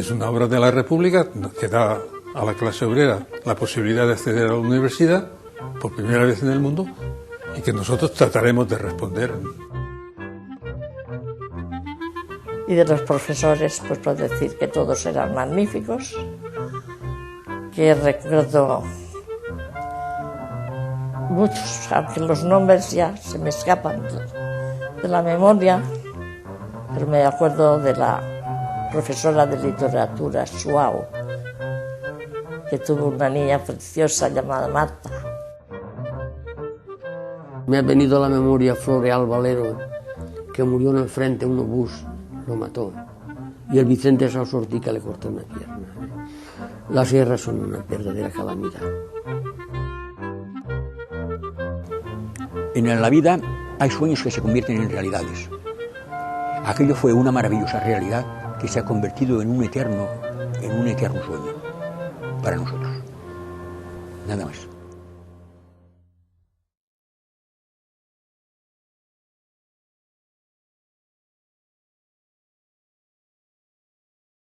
Es una obra de la República que da a la clase obrera la posibilidad de acceder a la universidad por primera vez en el mundo y que nosotros trataremos de responder. Y de los profesores, pues puedo decir que todos eran magníficos, que recuerdo muchos, aunque los nombres ya se me escapan de la memoria, pero me acuerdo de la profesora de literatura, Suau, que tuvo una niña preciosa llamada Marta. Me ha venido a la memoria Floreal Valero, que murió en el frente, un obús lo mató, y el Vicente Sausortí, que le cortó una pierna. Las guerras son una verdadera calamidad. En la vida hay sueños que se convierten en realidades. Aquello fue una maravillosa realidad que se ha convertido en un eterno sueño para nosotros. Nada más.